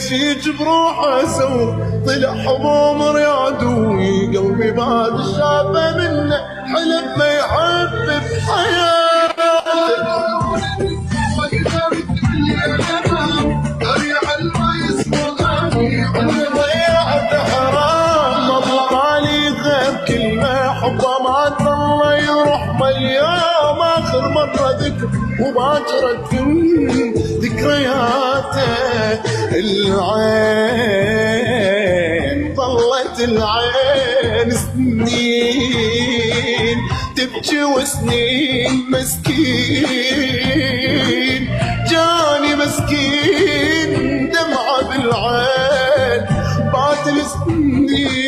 فيك بروحه سوى طلع حموم ريادوي قلبي بعد شافه منه حلف ما يحب بحياته عمري ضيعته حرام مطلعلي غير كلمة حبه ما الله يروح بالايام اخر مرة ذكر وباكر كل ذكرياته العين ظلت العين سنين تبكي وسنين مسكين جاني مسكين دمعة بالعين بات السنين